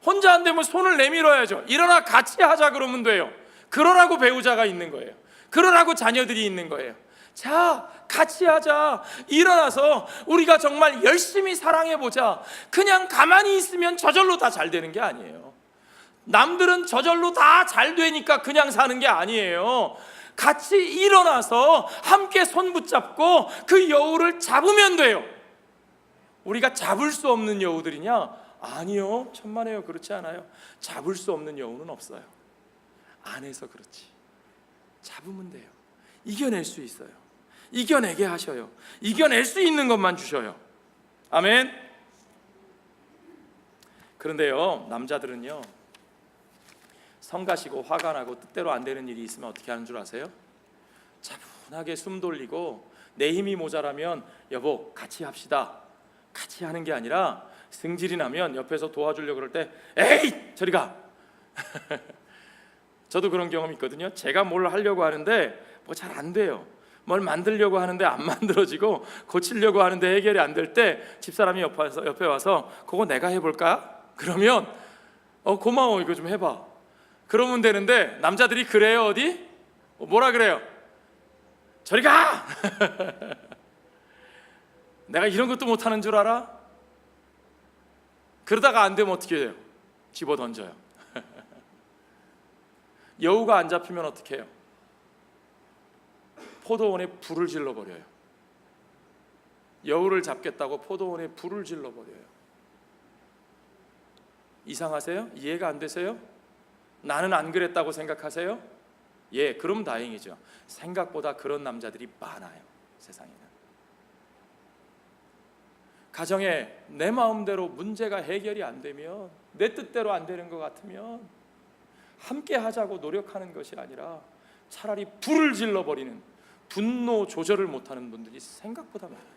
혼자 안 되면 손을 내밀어야죠. 일어나 같이 하자 그러면 돼요. 그러라고 배우자가 있는 거예요. 그러라고 자녀들이 있는 거예요. 자, 같이 하자. 일어나서 우리가 정말 열심히 사랑해보자. 그냥 가만히 있으면 저절로 다 잘 되는 게 아니에요. 남들은 저절로 다 잘 되니까 그냥 사는 게 아니에요. 같이 일어나서 함께 손 붙잡고 그 여우를 잡으면 돼요. 우리가 잡을 수 없는 여우들이냐? 아니요, 천만에요. 그렇지 않아요. 잡을 수 없는 여우는 없어요. 안에서 그렇지. 잡으면 돼요. 이겨낼 수 있어요. 이겨내게 하셔요. 이겨낼 수 있는 것만 주셔요. 아멘. 그런데요, 남자들은요, 성가시고 화가 나고 뜻대로 안 되는 일이 있으면 어떻게 하는 줄 아세요? 차분하게 숨 돌리고, 내 힘이 모자라면 여보 같이 합시다, 같이 하는 게 아니라 승질이 나면 옆에서 도와주려고 그럴 때 에이 저리 가. 저도 그런 경험이 있거든요. 제가 뭘 하려고 하는데 뭐 잘 안 돼요. 뭘 만들려고 하는데 안 만들어지고, 고치려고 하는데 해결이 안 될 때 집사람이 옆에 와서 그거 내가 해볼까? 그러면 고마워, 이거 좀 해봐. 그러면 되는데, 남자들이 그래요. 어디? 뭐라 그래요? 저리 가! 내가 이런 것도 못하는 줄 알아? 그러다가 안 되면 어떻게 해요? 집어 던져요. 여우가 안 잡히면 어떻게 해요? 포도원에 불을 질러버려요. 여우를 잡겠다고 포도원에 불을 질러버려요. 이상하세요? 이해가 안 되세요? 나는 안 그랬다고 생각하세요? 예, 그럼 다행이죠. 생각보다 그런 남자들이 많아요, 세상에는. 가정에 내 마음대로 문제가 해결이 안 되면, 내 뜻대로 안 되는 것 같으면 함께 하자고 노력하는 것이 아니라 차라리 불을 질러버리는, 분노 조절을 못하는 분들이 생각보다 많아요.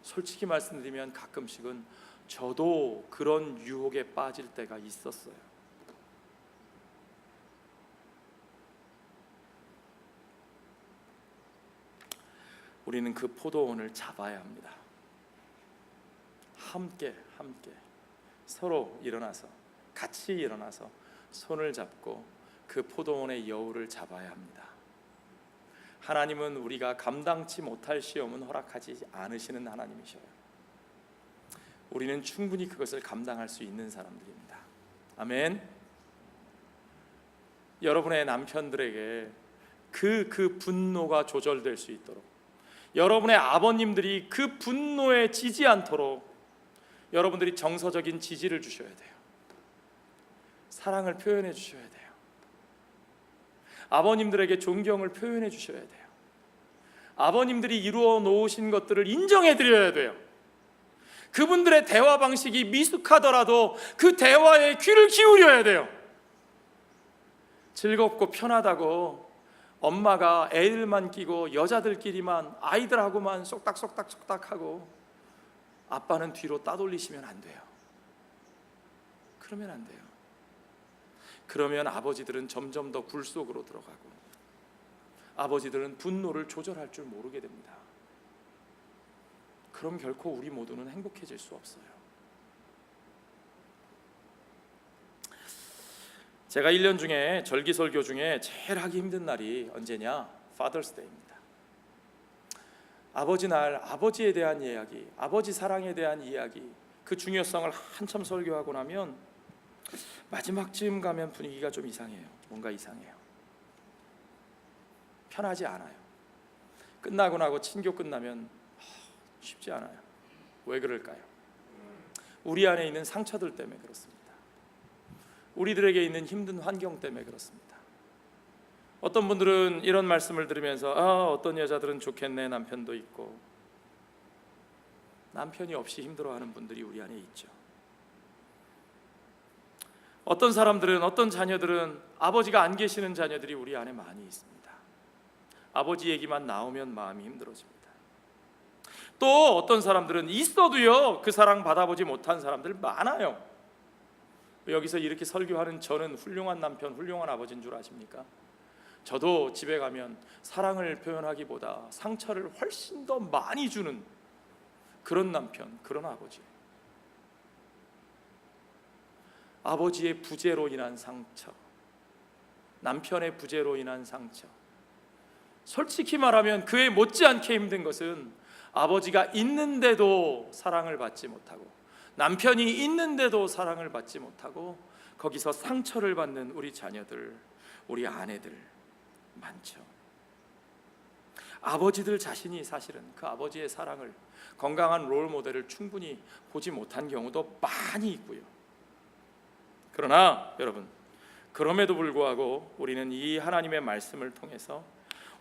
솔직히 말씀드리면 가끔씩은 저도 그런 유혹에 빠질 때가 있었어요. 우리는 그 포도원을 잡아야 합니다. 함께 서로 일어나서, 같이 일어나서 손을 잡고 그 포도원의 여우를 잡아야 합니다. 하나님은 우리가 감당치 못할 시험은 허락하지 않으시는 하나님이셔요. 우리는 충분히 그것을 감당할 수 있는 사람들입니다. 아멘. 여러분의 남편들에게 그 분노가 조절될 수 있도록, 여러분의 아버님들이 그 분노에 지지 않도록 여러분들이 정서적인 지지를 주셔야 돼요. 사랑을 표현해 주셔야 돼요. 아버님들에게 존경을 표현해 주셔야 돼요. 아버님들이 이루어 놓으신 것들을 인정해 드려야 돼요. 그분들의 대화 방식이 미숙하더라도 그 대화에 귀를 기울여야 돼요. 즐겁고 편하다고 엄마가 애들만 끼고 여자들끼리만 아이들하고만 쏙닥쏙닥쏙닥하고 아빠는 뒤로 따돌리시면 안 돼요. 그러면 안 돼요. 그러면 아버지들은 점점 더 굴 속으로 들어가고 아버지들은 분노를 조절할 줄 모르게 됩니다. 그럼 결코 우리 모두는 행복해질 수 없어요. 제가 1년 중에 절기설교 중에 제일 하기 힘든 날이 언제냐? Father's Day입니다. 아버지 날, 아버지에 대한 이야기, 아버지 사랑에 대한 이야기, 그 중요성을 한참 설교하고 나면 마지막쯤 가면 분위기가 좀 이상해요. 뭔가 이상해요. 편하지 않아요. 끝나고 나고 친교 끝나면 쉽지 않아요. 왜 그럴까요? 우리 안에 있는 상처들 때문에 그렇습니다. 우리들에게 있는 힘든 환경 때문에 그렇습니다. 어떤 분들은 이런 말씀을 들으면서 어떤 여자들은 좋겠네, 남편도 있고. 남편이 없이 힘들어하는 분들이 우리 안에 있죠. 어떤 사람들은, 어떤 자녀들은 아버지가 안 계시는 자녀들이 우리 안에 많이 있습니다. 아버지 얘기만 나오면 마음이 힘들어집니다. 또 어떤 사람들은 있어도요, 그 사랑 받아보지 못한 사람들 많아요. 여기서 이렇게 설교하는 저는 훌륭한 남편, 훌륭한 아버지인 줄 아십니까? 저도 집에 가면 사랑을 표현하기보다 상처를 훨씬 더 많이 주는 그런 남편, 그런 아버지. 아버지의 부재로 인한 상처, 남편의 부재로 인한 상처. 솔직히 말하면 그에 못지않게 힘든 것은 아버지가 있는데도 사랑을 받지 못하고, 남편이 있는데도 사랑을 받지 못하고, 거기서 상처를 받는 우리 자녀들, 우리 아내들 많죠. 아버지들 자신이 사실은 그 아버지의 사랑을, 건강한 롤 모델을 충분히 보지 못한 경우도 많이 있고요. 그러나 여러분, 그럼에도 불구하고 우리는 이 하나님의 말씀을 통해서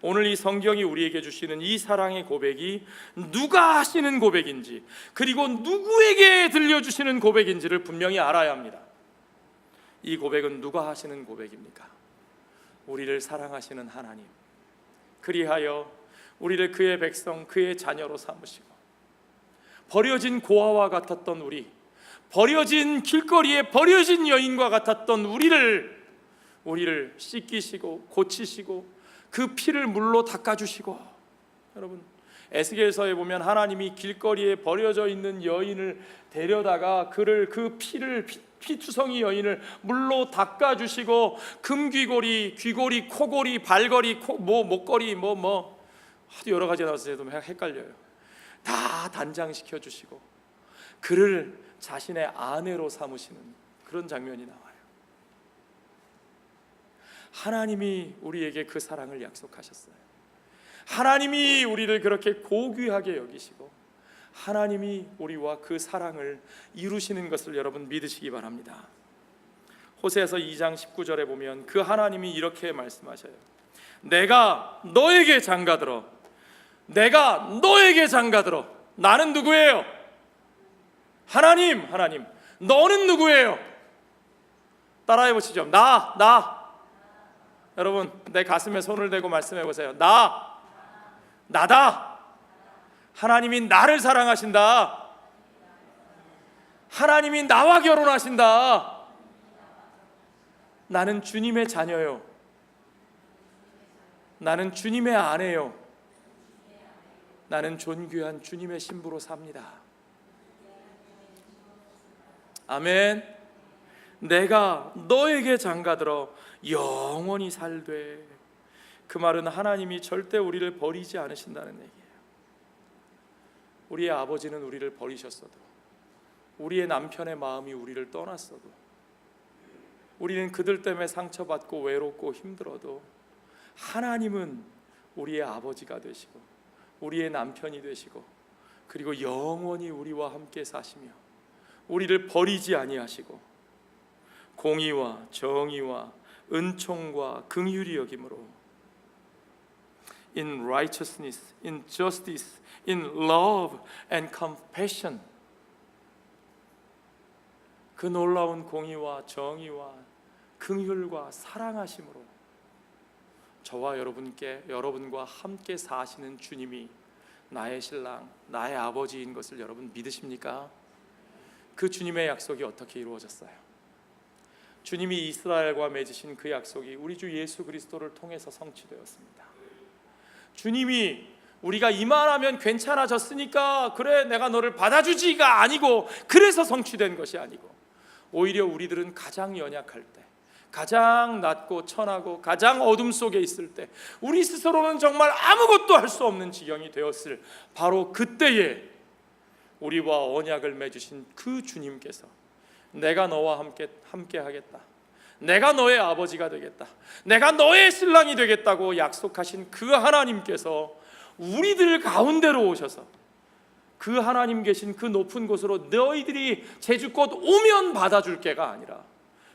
오늘 이 성경이 우리에게 주시는 이 사랑의 고백이 누가 하시는 고백인지, 그리고 누구에게 들려주시는 고백인지를 분명히 알아야 합니다. 이 고백은 누가 하시는 고백입니까? 우리를 사랑하시는 하나님, 그리하여 우리를 그의 백성, 그의 자녀로 삼으시고, 버려진 고아와 같았던 우리, 버려진 길거리에 버려진 여인과 같았던 우리를 씻기시고 고치시고 그 피를 물로 닦아주시고, 여러분 에스겔서에 보면 하나님이 길거리에 버려져 있는 여인을 데려다가 그 피투성이 여인을 물로 닦아주시고, 금귀고리, 귀고리, 코고리, 발걸이, 목걸이 아주 여러 가지 나와서 좀 헷갈려요. 다 단장시켜 주시고 그를 자신의 아내로 삼으시는 그런 장면이 나와요. 하나님이 우리에게 그 사랑을 약속하셨어요. 하나님이 우리를 그렇게 고귀하게 여기시고 하나님이 우리와 그 사랑을 이루시는 것을 여러분 믿으시기 바랍니다. 호세아서 2장 19절에 보면 그 하나님이 이렇게 말씀하셔요. 내가 너에게 장가들어, 내가 너에게 장가들어. 나는 누구예요? 하나님. 너는 누구예요? 따라해 보시죠. 나. 여러분 내 가슴에 손을 대고 말씀해 보세요. 나다. 하나님이 나를 사랑하신다. 하나님이 나와 결혼하신다. 나는 주님의 자녀요. 나는 주님의 아내요. 나는 존귀한 주님의 신부로 삽니다. 아멘. 내가 너에게 장가들어 영원히 살되 그 말은 하나님이 절대 우리를 버리지 않으신다는 얘기예요. 우리의 아버지는 우리를 버리셨어도, 우리의 남편의 마음이 우리를 떠났어도, 우리는 그들 때문에 상처받고 외롭고 힘들어도 하나님은 우리의 아버지가 되시고 우리의 남편이 되시고, 그리고 영원히 우리와 함께 사시며 우리를 버리지 아니하시고 공의와 정의와 은총과 긍휼히 여김으로 in righteousness, in justice, in love and compassion, 그 놀라운 공의와 정의와 긍휼과 사랑하심으로 저와 여러분과 함께 사시는 주님이 나의 신랑, 나의 아버지인 것을 여러분 믿으십니까? 그 주님의 약속이 어떻게 이루어졌어요? 주님이 이스라엘과 맺으신 그 약속이 우리 주 예수 그리스도를 통해서 성취되었습니다. 주님이 우리가 이만하면 괜찮아졌으니까 그래 내가 너를 받아주지가 아니고, 그래서 성취된 것이 아니고, 오히려 우리들은 가장 연약할 때, 가장 낮고 천하고 가장 어둠 속에 있을 때, 우리 스스로는 정말 아무것도 할 수 없는 지경이 되었을 바로 그때에 우리와 언약을 맺으신 그 주님께서 내가 너와 함께 하겠다, 내가 너의 아버지가 되겠다, 내가 너의 신랑이 되겠다고 약속하신 그 하나님께서 우리들 가운데로 오셔서 그 하나님 계신 그 높은 곳으로 너희들이 제주껏 오면 받아줄게가 아니라,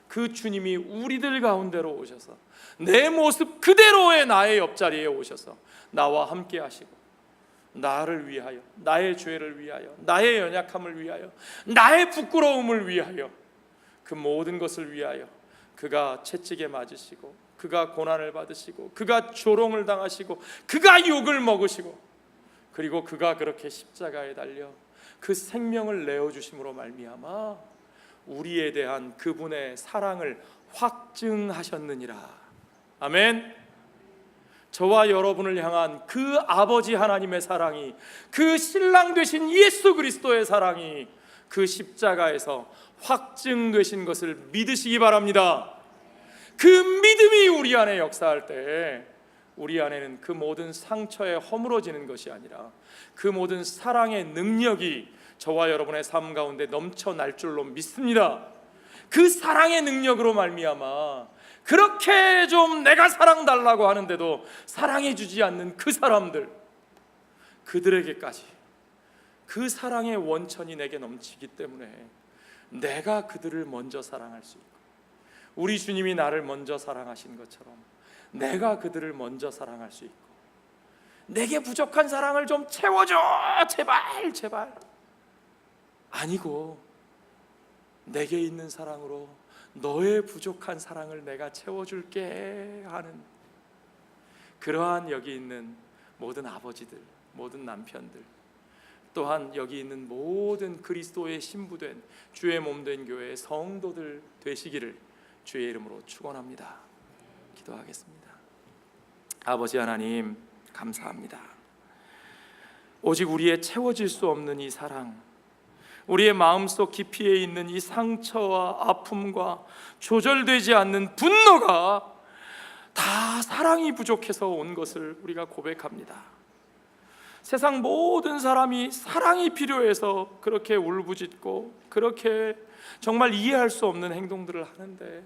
그 주님이 우리들 가운데로 오셔서 내 모습 그대로의 나의 옆자리에 오셔서 나와 함께 하시고, 나를 위하여, 나의 죄를 위하여, 나의 연약함을 위하여, 나의 부끄러움을 위하여, 그 모든 것을 위하여 그가 채찍에 맞으시고, 그가 고난을 받으시고, 그가 조롱을 당하시고, 그가 욕을 먹으시고, 그리고 그가 그렇게 십자가에 달려 그 생명을 내어주심으로 말미암아 우리에 대한 그분의 사랑을 확증하셨느니라. 아멘. 저와 여러분을 향한 그 아버지 하나님의 사랑이, 그 신랑 되신 예수 그리스도의 사랑이 그 십자가에서 확증되신 것을 믿으시기 바랍니다. 그 믿음이 우리 안에 역사할 때 우리 안에는 그 모든 상처에 허물어지는 것이 아니라 그 모든 사랑의 능력이 저와 여러분의 삶 가운데 넘쳐날 줄로 믿습니다. 그 사랑의 능력으로 말미암아 그렇게 좀 내가 사랑달라고 하는데도 사랑해 주지 않는 그 사람들, 그들에게까지 그 사랑의 원천이 내게 넘치기 때문에 내가 그들을 먼저 사랑할 수 있고, 우리 주님이 나를 먼저 사랑하신 것처럼 내가 그들을 먼저 사랑할 수 있고, 내게 부족한 사랑을 좀 채워줘 제발 제발 아니고, 내게 있는 사랑으로 너의 부족한 사랑을 내가 채워줄게 하는, 그러한 여기 있는 모든 아버지들, 모든 남편들, 또한 여기 있는 모든 그리스도의 신부된 주의 몸된 교회의 성도들 되시기를 주의 이름으로 축원합니다. 기도하겠습니다. 아버지 하나님, 감사합니다. 오직 우리의 채워질 수 없는 이 사랑, 우리의 마음속 깊이에 있는 이 상처와 아픔과 조절되지 않는 분노가 다 사랑이 부족해서 온 것을 우리가 고백합니다. 세상 모든 사람이 사랑이 필요해서 그렇게 울부짖고 그렇게 정말 이해할 수 없는 행동들을 하는데,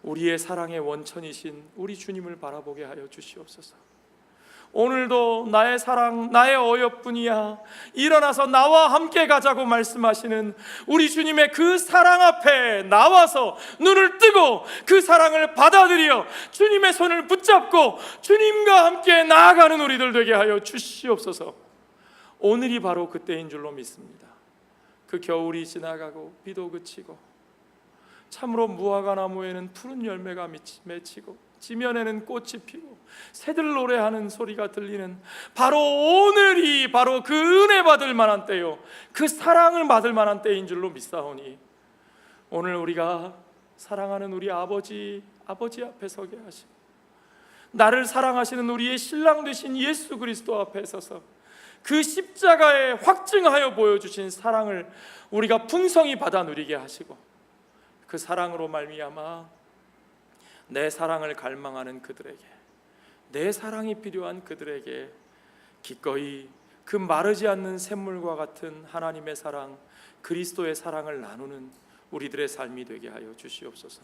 우리의 사랑의 원천이신 우리 주님을 바라보게 하여 주시옵소서. 오늘도 나의 사랑, 나의 어여뿐이야, 일어나서 나와 함께 가자고 말씀하시는 우리 주님의 그 사랑 앞에 나와서 눈을 뜨고 그 사랑을 받아들여 주님의 손을 붙잡고 주님과 함께 나아가는 우리들 되게 하여 주시옵소서. 오늘이 바로 그때인 줄로 믿습니다. 그 겨울이 지나가고 비도 그치고 참으로 무화과 나무에는 푸른 열매가 맺히고 지면에는 꽃이 피고 새들 노래하는 소리가 들리는 바로 오늘이 바로 그 은혜 받을 만한 때요, 그 사랑을 받을 만한 때인 줄로 믿사오니, 오늘 우리가 사랑하는 우리 아버지 앞에 서게 하시고, 나를 사랑하시는 우리의 신랑 되신 예수 그리스도 앞에 서서 그 십자가에 확증하여 보여주신 사랑을 우리가 풍성히 받아 누리게 하시고, 그 사랑으로 말미암아 내 사랑을 갈망하는 그들에게 내 사랑이 필요한 그들에게 기꺼이 그 마르지 않는 샘물과 같은 하나님의 사랑, 그리스도의 사랑을 나누는 우리들의 삶이 되게 하여 주시옵소서.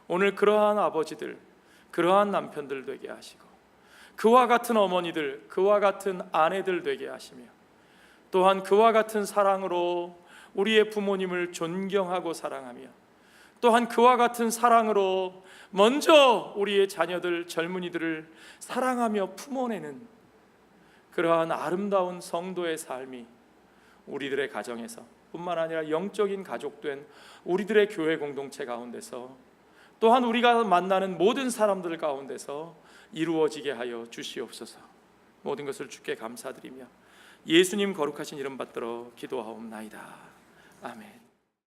오늘 그러한 아버지들, 그러한 남편들 되게 하시고, 그와 같은 어머니들, 그와 같은 아내들 되게 하시며, 또한 그와 같은 사랑으로 우리의 부모님을 존경하고 사랑하며, 또한 그와 같은 사랑으로 먼저 우리의 자녀들, 젊은이들을 사랑하며 품어내는 그러한 아름다운 성도의 삶이 우리들의 가정에서 뿐만 아니라 영적인 가족된 우리들의 교회 공동체 가운데서, 또한 우리가 만나는 모든 사람들 가운데서 이루어지게 하여 주시옵소서. 모든 것을 주께 감사드리며 예수님 거룩하신 이름 받들어 기도하옵나이다. 아멘.